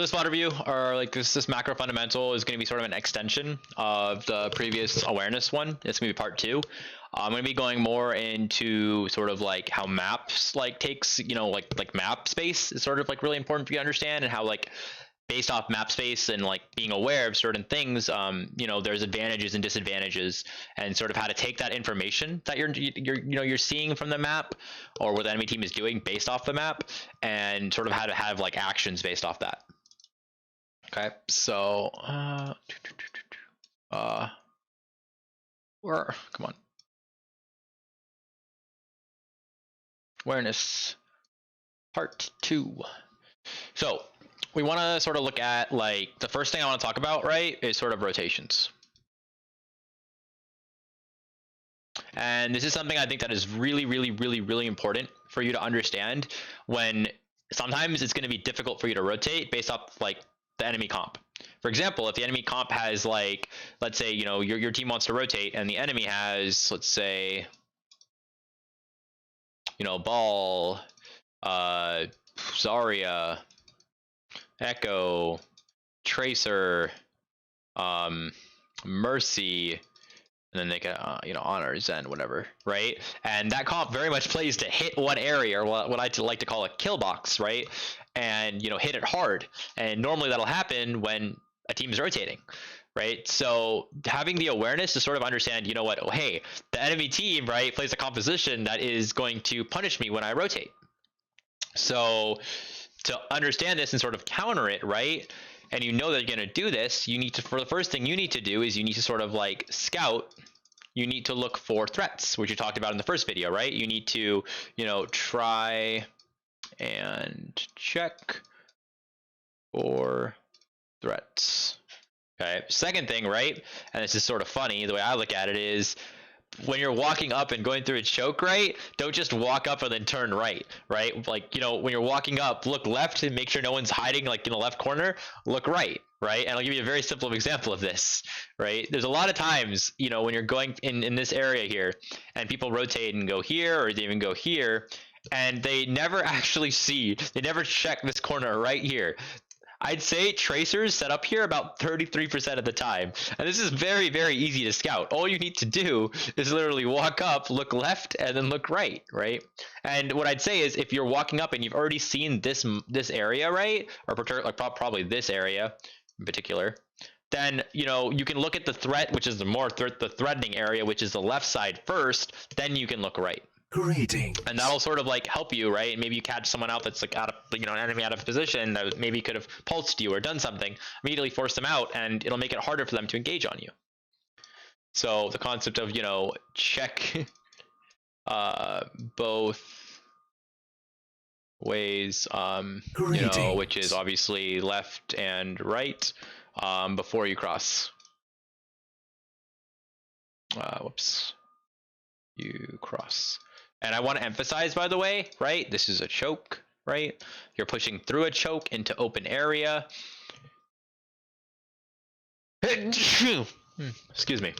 this spotter view, or like this macro fundamental, is going to be sort of an extension of the previous awareness one. It's going to be part 2. I'm going to be going more into sort of like how maps like takes, like map space is sort of like really important for you to understand, and how like based off map space and like being aware of certain things, there's advantages and disadvantages, and sort of how to take that information that you're seeing from the map, or what the enemy team is doing based off the map, and sort of how to have like actions based off that. Okay, so come on, awareness part 2. So we want to sort of look at, like, the first thing I want to talk about, right, is sort of rotations. And this is something I think that is really, really, really, really important for you to understand, when sometimes it's going to be difficult for you to rotate based off like the enemy comp. For example, if the enemy comp has, like, let's say, your team wants to rotate, and the enemy has, let's say, Ball, Zarya, Echo, Tracer, Mercy, and then they can, Honor, Zen, whatever, right? And that comp very much plays to hit one area, or what I like to call a kill box, right? And, hit it hard. And normally that'll happen when a team is rotating, right? So having the awareness to sort of understand, hey, the enemy team, right, plays a composition that is going to punish me when I rotate. So to understand this and sort of counter it, right, and that you're going to do this, you need to, for the first thing you need to do is you need to sort of like scout. You need to look for threats, which you talked about in the first video, right? You need to, try and check for threats. Okay, second thing, right, and this is sort of funny, the way I look at it is, when you're walking up and going through a choke, right, don't just walk up and then turn right? Like, when you're walking up, look left and make sure no one's hiding like in the left corner, look right? And I'll give you a very simple example of this, right? There's a lot of times, when you're going in this area here, and people rotate and go here, or they even go here, and they never actually they never check this corner right here. I'd say tracers set up here about 33% of the time. And this is very, very easy to scout. All you need to do is literally walk up, look left, and then look right? And what I'd say is, if you're walking up and you've already seen this area, right, or like probably this area in particular, then, you can look at the threat, which is the threatening area, which is the left side first, then you can look right. Greetings. And that'll sort of like help you, right? Maybe you catch someone out that's like out of, an enemy out of position that maybe could have pulsed you or done something, immediately force them out, and it'll make it harder for them to engage on you. So the concept of, check both ways, which is obviously left and right, before you cross. Whoops. You cross. And I want to emphasize, by the way, right, this is a choke, right? You're pushing through a choke into open area. Excuse me.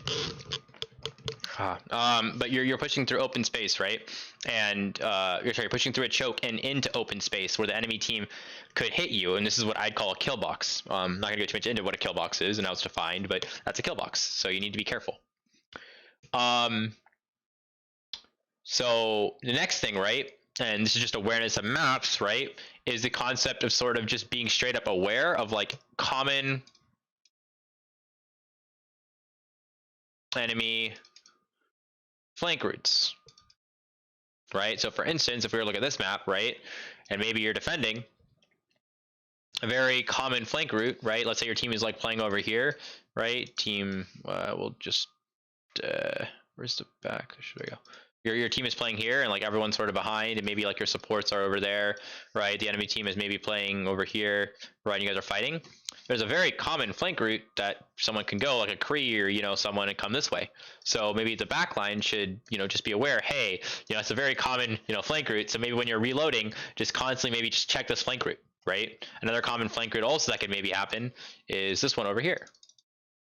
But you're pushing through open space, right? And you're pushing through a choke and into open space where the enemy team could hit you, and this is what I'd call a kill box. I'm not gonna go too much into what a kill box is and how it's defined, but that's a kill box, so you need to be careful. So the next thing, right, and this is just awareness of maps, right, is the concept of sort of just being straight up aware of like common enemy flank routes, right? So for instance, if we were to look at this map, right, and maybe you're defending a very common flank route, right? Let's say your team is like playing over here, right? Team, we'll just, where's the back? Should I go? Your team is playing here, and like everyone's sort of behind, and maybe like your supports are over there, right? The enemy team is maybe playing over here, right? And you guys are fighting. There's a very common flank route that someone can go, like a Kree or someone, and come this way. So maybe the backline should just be aware. Hey, it's a very common flank route. So maybe when you're reloading, just constantly maybe just check this flank route, right? Another common flank route also that could maybe happen is this one over here.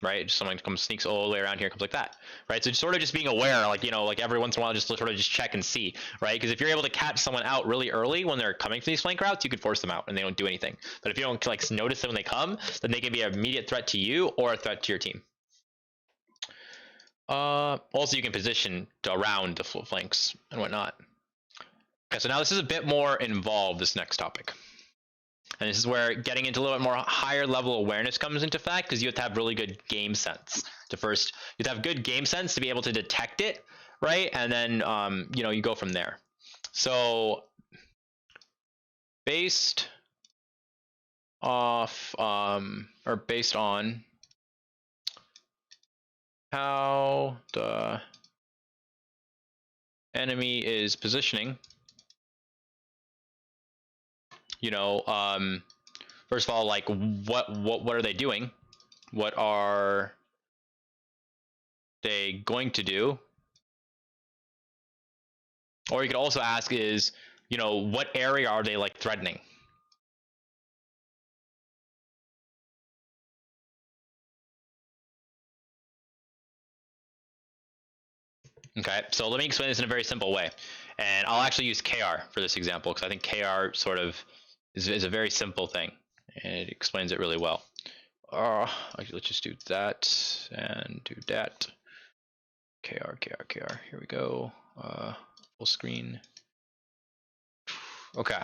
right? Just someone comes sneaks all the way around here, comes like that, right? So just sort of just being aware, like, you know, like every once in a while, just sort of just check and see, right? Because if you're able to catch someone out really early when they're coming from these flank routes, you could force them out and they don't do anything. But if you don't like notice them when they come, then they can be an immediate threat to you or a threat to your team. Also, you can position around the flanks and whatnot. Okay, so now this is a bit more involved, this next topic. And this is where getting into a little bit more higher level awareness comes into fact, because you have to have really good game sense to first. You have to have good game sense to be able to detect it, right? And then you know, you go from there. So based off or based on how the enemy is positioning, you know, first of all, like what are they doing? What are they going to do? Or you could also ask is, you know, what area are they like threatening? Okay, so let me explain this in a very simple way. And I'll actually use KR for this example, because I think KR sort of is a very simple thing, and it explains it really well. Actually, let's just do that and do that. KR. Here we go. Full screen. Okay.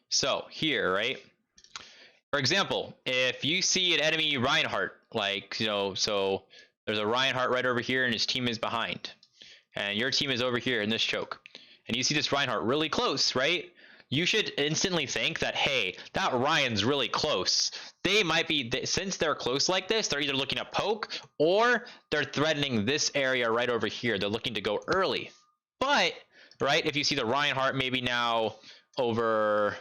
So here, right? For example, if you see an enemy Reinhardt, like, you know, so there's a Reinhardt right over here and his team is behind, and your team is over here in this choke, and you see this Reinhardt really close, right? You should instantly think that, hey, that Ryan's really close. They might be, since they're close like this, they're either looking to poke or they're threatening this area right over here. They're looking to go early. But, right, if you see the Reinhardt maybe now over,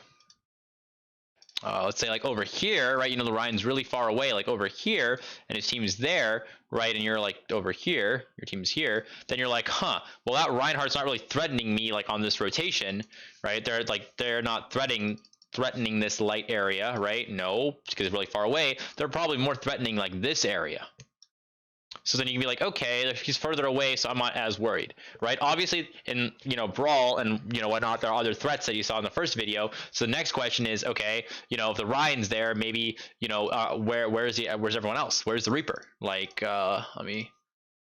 let's say like over here, right? You know, the Ryan's really far away, like over here, and his team is there, right? And you're like over here, your team's here. Then you're like, huh? Well, that Reinhardt's not really threatening me like on this rotation, right? They're not threatening this light area, right? No, because it's really far away. They're probably more threatening like this area. So then you can be like, okay, he's further away, so I'm not as worried, right? Obviously, in, you know, Brawl and, you know, whatnot, there are other threats that you saw in the first video. So the next question is, okay, you know, if the Ryan's there, maybe, you know, where's everyone else? Where's the Reaper? Like, let me.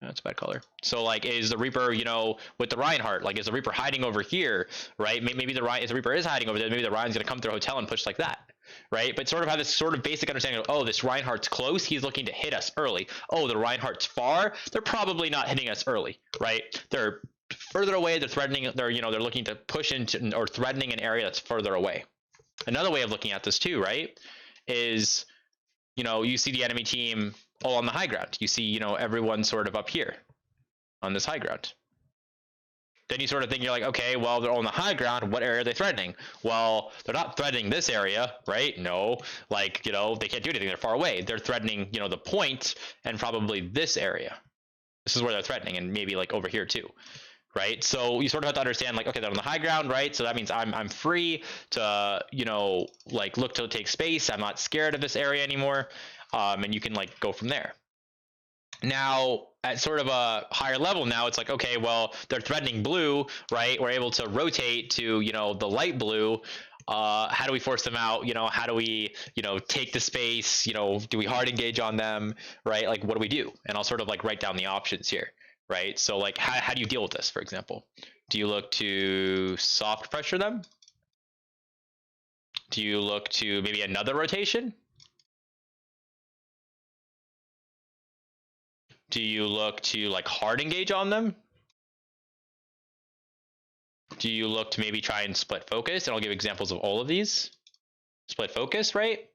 That's a bad color. So like, is the Reaper, you know, with the Reinhardt, like, is the Reaper hiding over here, right? Maybe if the Reaper is hiding over there, maybe the Ryan's gonna come through hotel and push like that, right? But sort of have this sort of basic understanding of, oh, this Reinhardt's close, he's looking to hit us early. Oh, the Reinhardt's far, they're probably not hitting us early, right? They're further away, they're threatening, they're looking to push into or threatening an area that's further away. Another way of looking at this too, right, is, you know, you see the enemy team all on the high ground. You see, you know, everyone sort of up here on this high ground. Then you sort of think, you're like, okay, well, they're on the high ground. What area are they threatening? Well, they're not threatening this area, right? No, like, you know, they can't do anything. They're far away. They're threatening, you know, the point and probably this area. This is where they're threatening, and maybe like over here too, right? So you sort of have to understand, like, okay, they're on the high ground, right? So that means I'm free to, you know, like look to take space. I'm not scared of this area anymore, and you can like go from there. Now, at sort of a higher level, now it's like, okay, well, they're threatening blue, right? We're able to rotate to, you know, the light blue. How do we force them out? You know, how do we, you know, take the space? You know, do we hard engage on them, right? Like, what do we do? And I'll sort of like write down the options here, right? So like, how do you deal with this, for example? Do you look to soft pressure them? Do you look to maybe another rotation? Do you look to like hard engage on them? Do you look to maybe try and split focus? And I'll give examples of all of these. Split focus, right?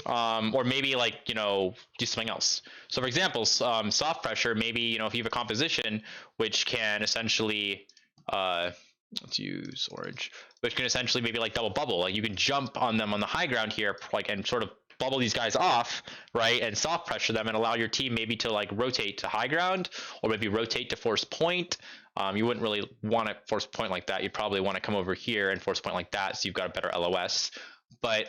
Or maybe like, you know, do something else. So for example, soft pressure, maybe, you know, if you have a composition which can essentially, let's use orange, which can essentially maybe like double bubble. Like you can jump on them on the high ground here, like, and sort of bubble these guys off, right, and soft pressure them and allow your team maybe to like rotate to high ground, or maybe rotate to force point. You wouldn't really want to force point like that. You'd probably want to come over here and force point like that, so you've got a better LOS. but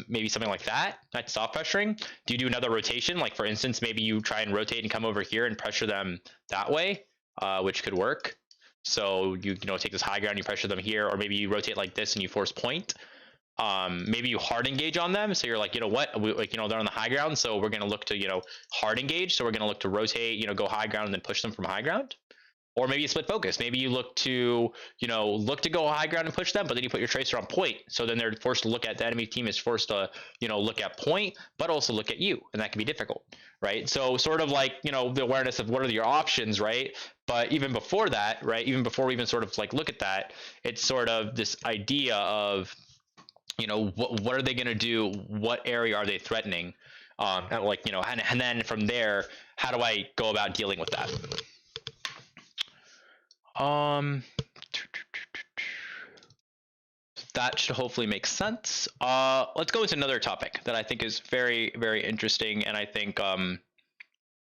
maybe something like that. That's soft pressuring. Do you do another rotation? Like for instance, maybe you try and rotate and come over here and pressure them that way, which could work. So you take this high ground, you pressure them here, or maybe you rotate like this and you force point. Maybe you hard engage on them. So you're like, you know what, they're on the high ground, so we're going to look to hard engage. So we're going to look to rotate, go high ground and then push them from high ground. Or maybe you split focus. Maybe you look to go high ground and push them, but then you put your tracer on point. So then they're forced to look at the enemy team is forced to look at point, but also look at you, and that can be difficult, right? So sort of like the awareness of what are your options, right? But even before that, right? Even before we even sort of like look at that, it's sort of this idea of what are they going to do? What area are they threatening? And then from there, how do I go about dealing with that? That should hopefully make sense. Let's go into another topic that I think is very, very interesting, and I think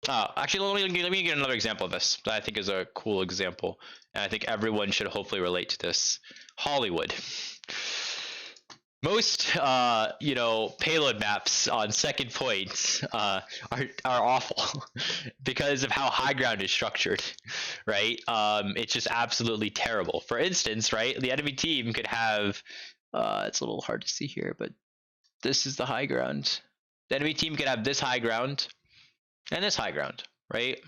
actually let me get another example of this that I think is a cool example, and I think everyone should hopefully relate to this. Hollywood. Most payload maps on second points are awful because of how high ground is structured, right? It's just absolutely terrible. For instance, right, the enemy team could have it's a little hard to see here, but this is the high ground. The enemy team could have this high ground and this high ground, right?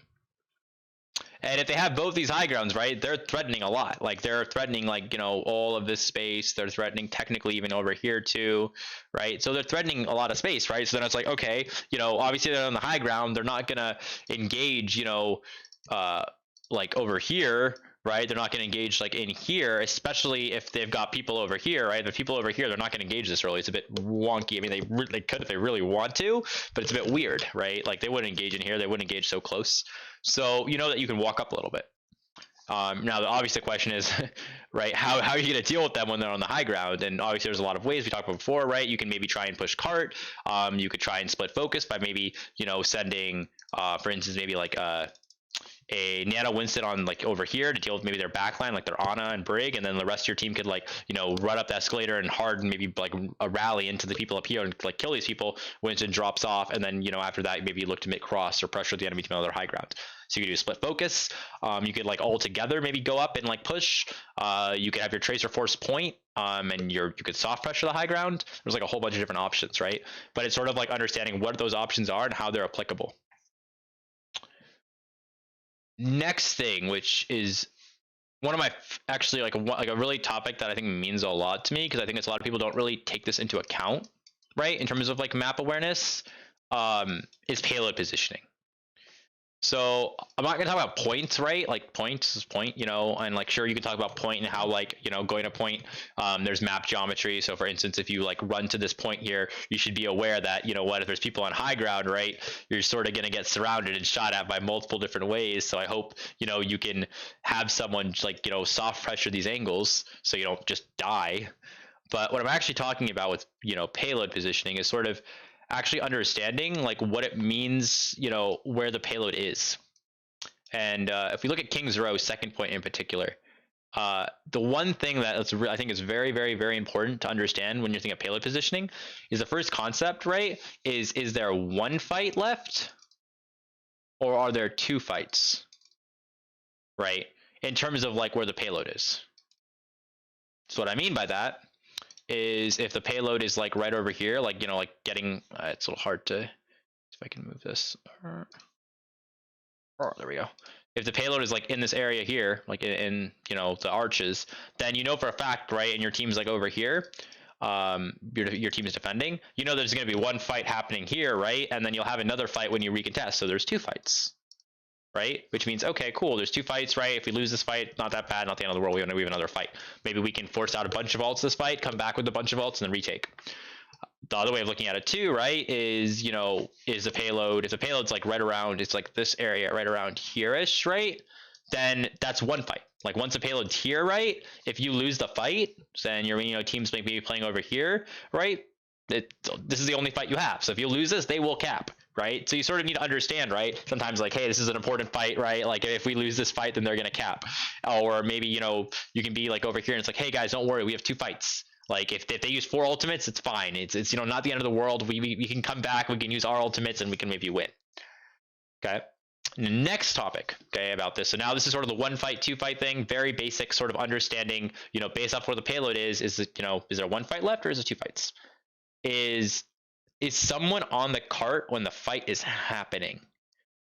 And if they have both these high grounds, right, they're threatening a lot. Like they're threatening all of this space. They're threatening technically even over here too, right? So they're threatening a lot of space, right? So then it's like, okay, obviously they're on the high ground. They're not gonna engage, like over here, right? They're not going to engage like in here, especially if they've got people over here, right? The people over here, they're not going to engage this early. It's a bit wonky. I mean, they could if they really want to, but it's a bit weird, right? Like they wouldn't engage in here. They wouldn't engage so close. So that you can walk up a little bit. Now, obviously, the question is, right, how are you going to deal with them when they're on the high ground? And obviously, there's a lot of ways we talked about before, right? You can maybe try and push cart. You could try and split focus by maybe, sending, for instance, maybe like a Nano Winston on like over here to deal with maybe their backline, like their Ana and Brig, and then the rest of your team could run up the escalator and harden maybe like a rally into the people up here and like kill these people. Winston drops off, and then after that maybe you look to make cross or pressure the enemy team on their high ground. So you could do split focus. You could like all together maybe go up and like push. You could have your tracer force point, and you could soft pressure the high ground. There's like a whole bunch of different options, right? But it's sort of like understanding what those options are and how they're applicable. Next thing, which is one of my actually like a really topic that I think means a lot to me, because I think it's a lot of people don't really take this into account, right, in terms of like map awareness, is payload positioning. So I'm not gonna talk about points, right? Like points is point, and like sure you can talk about point and how like going to point, there's map geometry. So for instance, if you like run to this point here, you should be aware that what if there's people on high ground, right? You're sort of gonna get surrounded and shot at by multiple different ways. So I hope you can have someone like soft pressure these angles so you don't just die. But what I'm actually talking about with payload positioning is sort of actually understanding like what it means, where the payload is. And if we look at King's Row second point in particular, the one thing that I think is very, very, very important to understand when you're thinking of payload positioning is the first concept, right? Is there one fight left, or are there two fights, right? In terms of like where the payload is. So what I mean by that is if the payload is like right over here, like like getting it's a little hard to, if I can move this. Oh, there we go. If the payload is like in this area here, like in the arches, then for a fact, right, and your team's like over here, your team is defending, there's going to be one fight happening here, right, and then you'll have another fight when you recontest. So there's two fights, right? Which means, okay, cool, there's two fights, right? If we lose this fight, not that bad, not the end of the world. We have another fight. Maybe we can force out a bunch of ults this fight, come back with a bunch of ults, and then retake. The other way of looking at it too, right, is is the payload, if the payload's like right around, it's like this area right around here-ish, right, then that's one fight. Like once the payload's here, right, if you lose the fight, then your teams may be playing over here, right, this is the only fight you have. So if you lose this, they will cap, right? So you sort of need to understand, right? Sometimes like, hey, this is an important fight, right? Like if we lose this fight, then they're gonna cap. Or maybe you can be like over here and it's like, hey guys, don't worry, we have two fights. Like if they use 4 ultimates, it's fine. It's you know, not the end of the world. We can come back. We can use our ultimates and we can maybe win. Okay. Next topic, okay, about this. So now this is sort of the 1 fight, 2 fight thing. Very basic sort of understanding, you know, based off where the payload is it, you know, is there 1 fight left or is it 2 fights? Is someone on the cart when the fight is happening,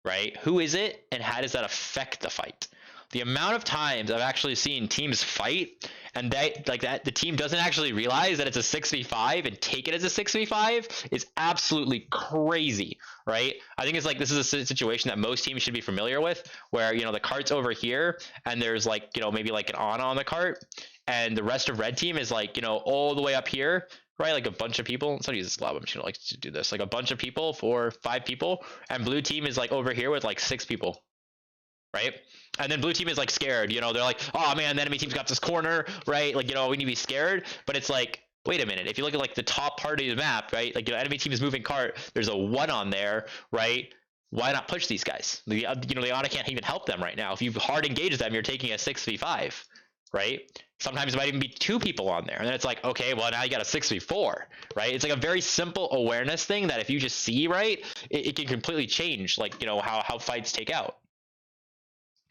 right? Who is it and how does that affect the fight? The amount of times I've actually seen teams fight and that the team doesn't actually realize that it's a 6v5 and take it as a 6v5 is absolutely crazy, right? I think it's like this is a situation that most teams should be familiar with, where you know the cart's over here and there's like, you know, maybe like an on the cart, and the rest of red team is like, you know, all the way up here, right? Like a bunch of people. Let's not use this lab. I'm just gonna like to do this. Like a bunch of people, 4, 5 people, and blue team is like over here with like 6 people, right? And then blue team is like scared. You know, they're like, oh man, the enemy team's got this corner, right? Like, you know, we need to be scared. But it's like, wait a minute. If you look at like the top part of the map, right? Like, you know, enemy team is moving cart. There's a 1 on there, right? Why not push these guys? You know, the Ana can't even help them right now. If you hard engage them, you're taking a 6v5, right? Sometimes it might even be 2 people on there. And then it's like, okay, well, now you got a 6v4, right? It's like a very simple awareness thing that if you just see, right, it can completely change, like, you know, how fights take out.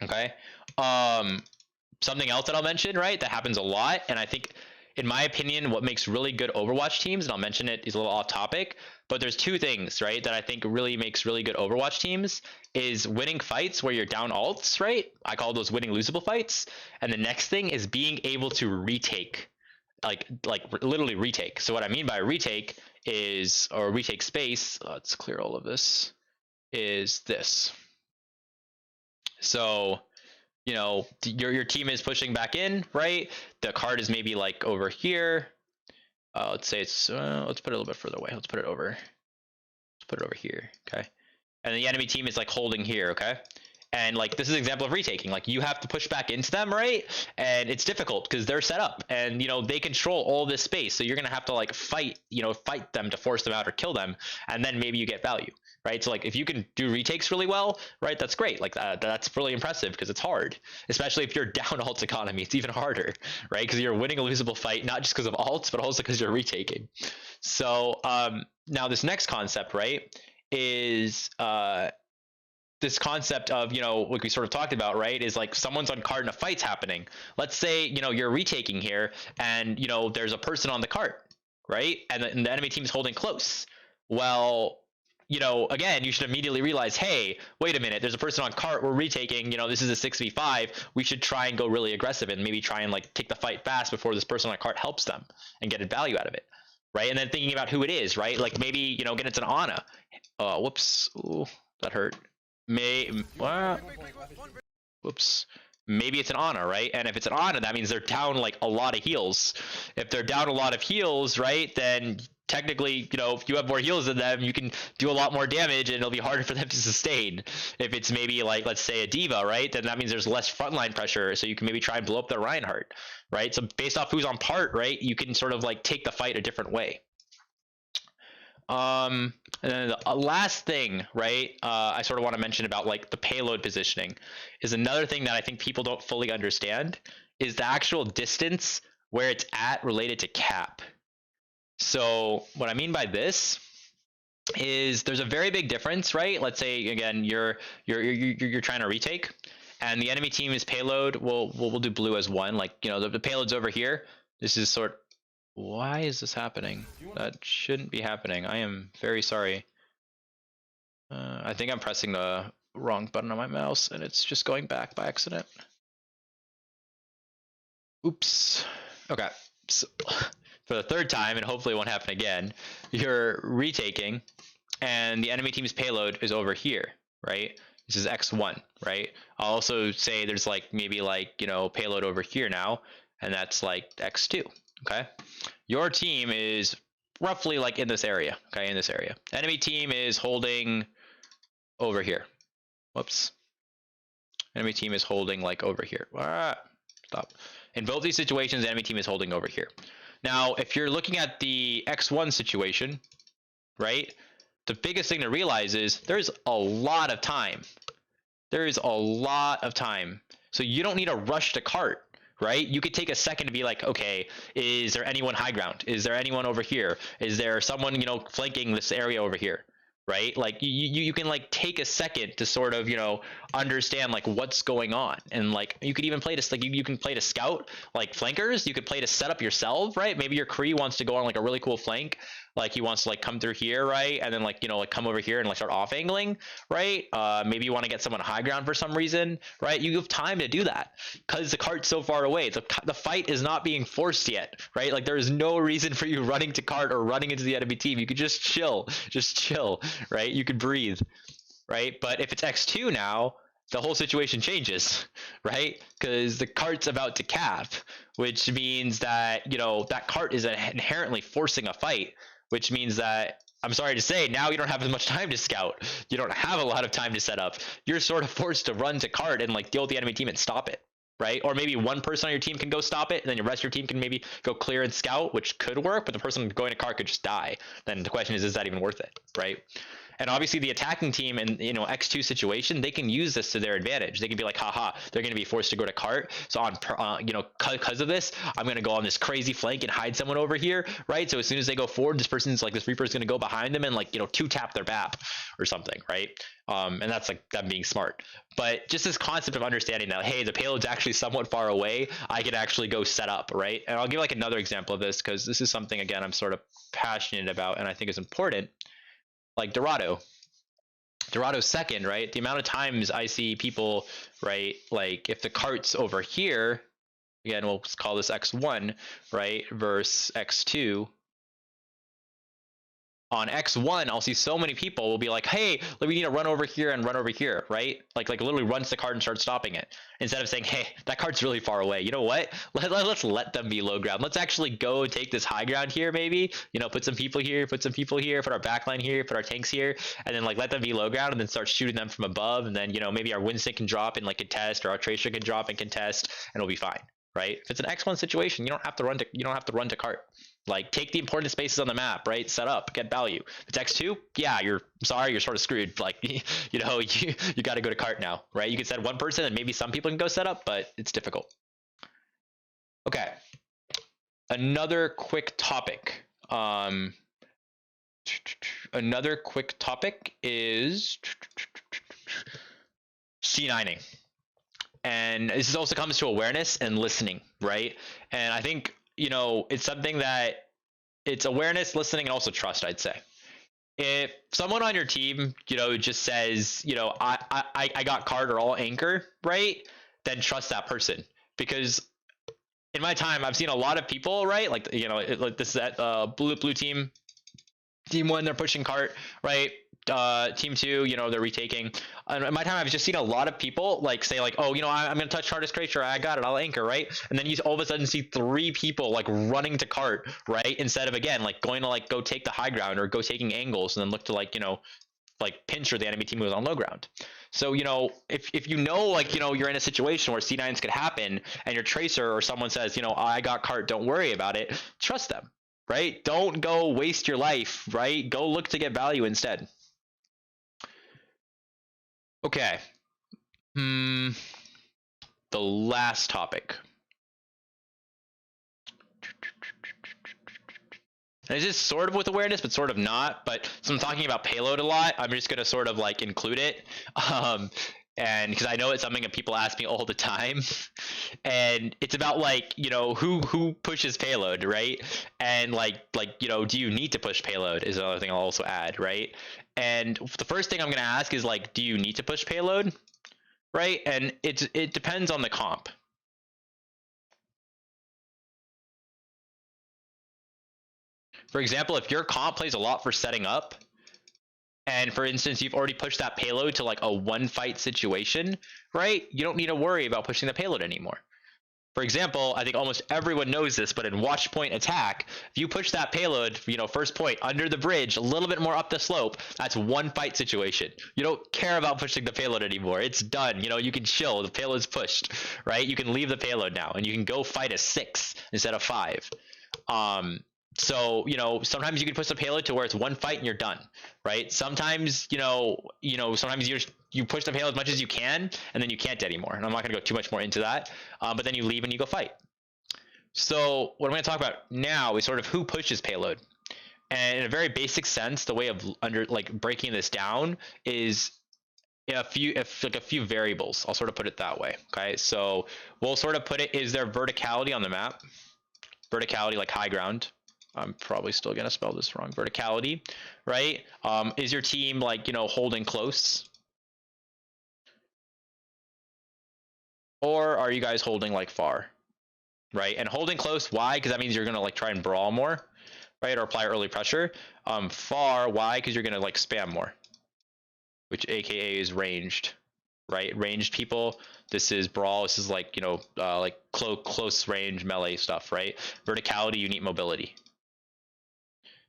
Okay. Something else that I'll mention, right, that happens a lot, and I think, in my opinion, what makes really good Overwatch teams, and I'll mention it, is a little off topic, but there's 2 things, right, that I think really makes really good Overwatch teams, is winning fights where you're down alts, right? I call those winning losable fights. And the next thing is being able to retake, like literally retake. So what I mean by retake is, or retake space, let's clear all of this, is this. So, you know, your team is pushing back in, right? The card is maybe like over here. Let's say it's let's put it a little bit further away. Let's put it over. Let's put it over here. Okay. And the enemy team is like holding here. Okay. And like this is an example of retaking. Like you have to push back into them, right? And it's difficult because they're set up, and you know they control all this space. So you're gonna have to like fight them to force them out or kill them, and then maybe you get value, right? So like if you can do retakes really well, right, that's great. Like that's really impressive because it's hard, especially if you're down alt economy. It's even harder, right? Because you're winning a losable fight not just because of alts, but also because you're retaking. So now this next concept, right, is this concept of, you know, what we sort of talked about, right, is like someone's on cart and a fight's happening. Let's say, you know, you're retaking here and, you know, there's a person on the cart, right? And the enemy team is holding close. Well, you know, again, you should immediately realize, hey, wait a minute, there's a person on cart, we're retaking, you know, this is a 6v5. We should try and go really aggressive and maybe try and like take the fight fast before this person on cart helps them and get a value out of it, right? And then thinking about who it is, right? Like maybe, you know, again, it's an Ana. Whoops. Ooh, that hurt. Whoops. Maybe it's an Ana, right? And if it's an Ana, that means they're down like a lot of heals. If they're down a lot of heals, right, then technically, you know, if you have more heals than them, you can do a lot more damage and it'll be harder for them to sustain. If it's maybe like, let's say a D.Va, right, then that means there's less frontline pressure, so you can maybe try and blow up the Reinhardt, right? So based off who's on part, right, you can sort of like take the fight a different way. And then the last thing, right, I sort of want to mention about like the payload positioning is another thing that I think people don't fully understand is the actual distance where it's at related to cap. So what I mean by this is there's a very big difference, right? Let's say again you're trying to retake, and the enemy team is payload. We'll do blue as 1. Like, you know, the payload's over here. This is why is this happening? That shouldn't be happening. I am very sorry. I think I'm pressing the wrong button on my mouse and it's just going back by accident. Oops. Okay. So, for the 3rd time, and hopefully it won't happen again, you're retaking and the enemy team's payload is over here, right? This is X1, right? I'll also say there's like maybe like, you know, payload over here now, and that's like X2. Okay, your team is roughly like in this area. Okay, in this area. Enemy team is holding over here. Whoops. Enemy team is holding like over here. Stop. In both these situations, enemy team is holding over here. Now, if you're looking at the X1 situation, right, the biggest thing to realize is there's a lot of time. There is a lot of time. So you don't need to rush to cart, right? You could take a second to be like, okay, is there anyone high ground? Is there anyone over here? Is there someone, you know, flanking this area over here? Right? Like you can like take a second to sort of, you know, understand like what's going on. And like you could even play to like you can play to scout like flankers. You could play to set up yourself, right? Maybe your Kree wants to go on like a really cool flank, like he wants to like come through here, right? And then like, you know, like come over here and like start off angling, right? Maybe you want to get someone high ground for some reason, right? You have time to do that because the cart's so far away. The fight is not being forced yet, right? Like there is no reason for you running to cart or running into the enemy team. You could just chill, right? You could breathe, right? But if it's X2 now, the whole situation changes, right? Because the cart's about to cap, which means that, you know, that cart is inherently forcing a fight, which means that, I'm sorry to say, now you don't have as much time to scout. You don't have a lot of time to set up. You're sort of forced to run to cart and like deal with the enemy team and stop it, right? Or maybe one person on your team can go stop it, and then the rest of your team can maybe go clear and scout, which could work, but the person going to cart could just die. Then the question is that even worth it, right? And obviously the attacking team in, you know, X2 situation, they can use this to their advantage. They can be like, haha, they're going to be forced to go to cart. So on, you know, because of this, I'm going to go on this crazy flank and hide someone over here, right? So as soon as they go forward, this person's like, this Reaper's going to go behind them and like, you know, 2-tap their BAP or something, right? And that's like them being smart. But just this concept of understanding that, hey, the payload's actually somewhat far away, I can actually go set up, right? And I'll give like another example of this because this is something, again, I'm sort of passionate about and I think is important. Like Dorado's second, right? The amount of times I see people, right? Like if the cart's over here, again, we'll call this X1, right? Versus X2. On X1, I'll see so many people will be like, hey, we need to run over here and run over here, right? Like literally run to the cart and start stopping it. Instead of saying, hey, that cart's really far away. You know what? Let's let them be low ground. Let's actually go take this high ground here, maybe. You know, put some people here, put our backline here, put our tanks here, and then like let them be low ground and then start shooting them from above. And then, you know, maybe our Winston can drop and like contest, or our Tracer can drop and contest, and it'll be fine, right? If it's an X1 situation, you don't have to run to cart. Like take the important spaces on the map, right? Set up, get value. If it's X2, yeah, you're sort of screwed. Like, you know, you got to go to cart now, right? You can send one person and maybe some people can go set up, but it's difficult. Okay. Another quick topic. Another quick topic is C9ing. And this also comes to awareness and listening, right? And I think, you know, it's something that it's awareness, listening, and also trust, I'd say. If someone on your team, you know, just says, you know, I got card or all anchor, right? Then trust that person. Because in my time, I've seen a lot of people, right? Like, you know, like this is that blue team. Team 1, they're pushing cart, right? Team 2, you know, they're retaking. In my time, I've just seen a lot of people like say like, oh, you know, I'm gonna touch Chartist Creature, I got it, I'll anchor, right? And then you all of a sudden see 3 people like running to cart, right? Instead of, again, like going to like go take the high ground or go taking angles and then look to like, you know, like pinch or the enemy team was on low ground. So, you know, if you know, like, you know, you're in a situation where C9s could happen and your Tracer or someone says, you know, I got cart, don't worry about it, trust them, right? Don't go waste your life, right? Go look to get value instead. Okay. The last topic. And it's just sort of with awareness, but sort of not. But so I'm talking about payload a lot, I'm just going to sort of like include it. And because I know it's something that people ask me all the time. And it's about like, you know, who pushes payload, right? And like, you know, do you need to push payload is another thing I'll also add, right? And the first thing I'm going to ask is like, do you need to push payload, right? And it depends on the comp. For example, if your comp plays a lot for setting up, and for instance, you've already pushed that payload to like a 1-fight situation, right? You don't need to worry about pushing the payload anymore. For example, I think almost everyone knows this, but in watch point attack, if you push that payload, you know, first point under the bridge, a little bit more up the slope, that's 1-fight situation. You don't care about pushing the payload anymore. It's done. You know, you can chill. The payload's pushed, right? You can leave the payload now, and you can go fight a 6 instead of 5. So, sometimes you can push the payload to where it's one fight and you're done, right? Sometimes, sometimes you push the payload as much as you can, and then you can't anymore. And I'm not going to go too much more into that, but then you leave and you go fight. So what I'm going to talk about now is sort of who pushes payload. And in a very basic sense, the way of breaking this down is a few variables. I'll sort of put it that way. Okay, so we'll sort of put it: is there verticality on the map? Verticality, like high ground. I'm probably still gonna spell this wrong. Verticality, right? Is your team holding close, or are you guys holding far, right? And holding close, why? Because that means you're gonna try and brawl more, right? Or apply early pressure. Far, why? Because you're gonna spam more, which AKA is ranged, right? Ranged people. This is brawl. This is close range melee stuff, right? Verticality, you need mobility.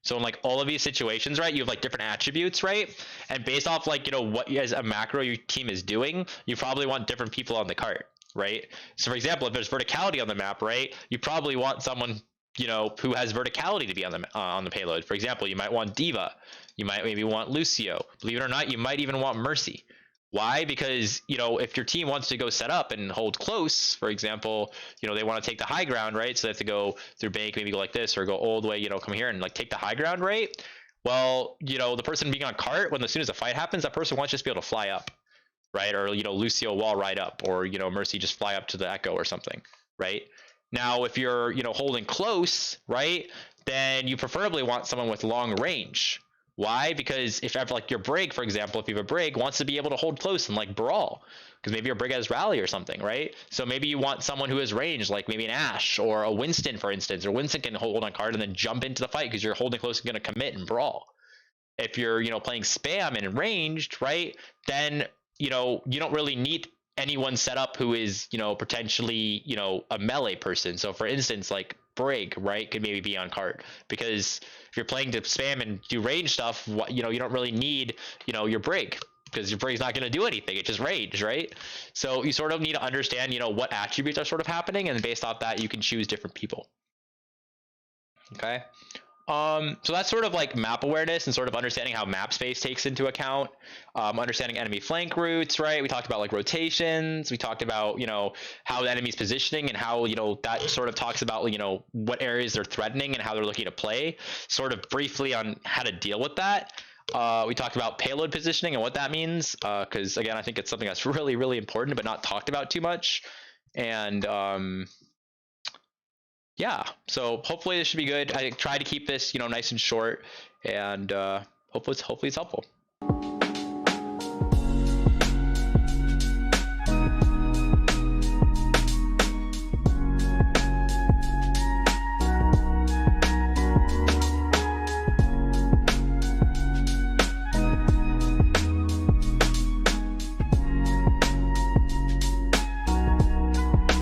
So in all of these situations, right, you have different attributes, right? And based off what as a macro your team is doing, you probably want different people on the cart, right? So for example, if there's verticality on the map, right, you probably want someone who has verticality to be on the payload. For example, you might want Diva, you might maybe want Lucio. Believe it or not, you might even want Mercy. Why? Because if your team wants to go set up and hold close, for example, they want to take the high ground, right? So they have to go through bank, maybe go like this, or go all the way, come here and take the high ground, right? Well, the person being on cart, when as soon as the fight happens, that person wants to just be able to fly up, right? Or Lucio wall ride up, or Mercy just fly up to the echo or something, right? Now, if you're holding close, right, then you preferably want someone with long range. Why? Because if ever your brig, for example, if you have a brig, wants to be able to hold close and brawl, because maybe your brig has rally or something, right? So maybe you want someone who has range, like maybe an Ashe or a Winston, for instance, or Winston can hold on card and then jump into the fight because you're holding close and going to commit and brawl. If you're playing spam and ranged, right, then you don't really need anyone set up who is potentially a melee person. So for instance, brig, right, could maybe be on cart, because if you're playing to spam and do range stuff, you don't really need your brig, because your brig's not going to do anything. It's just range, right? So you sort of need to understand what attributes are sort of happening, and based off that you can choose different people. Okay. So that's sort of map awareness and sort of understanding how map space takes into account, understanding enemy flank routes, right? We talked about rotations. We talked about, how the enemy's positioning and how, that sort of talks about, what areas they're threatening and how they're looking to play, sort of briefly on how to deal with that. We talked about payload positioning and what that means, because again, I think it's something that's really, really important, but not talked about too much. And, yeah, so hopefully this should be good. I tried to keep this nice and short, and hopefully it's helpful.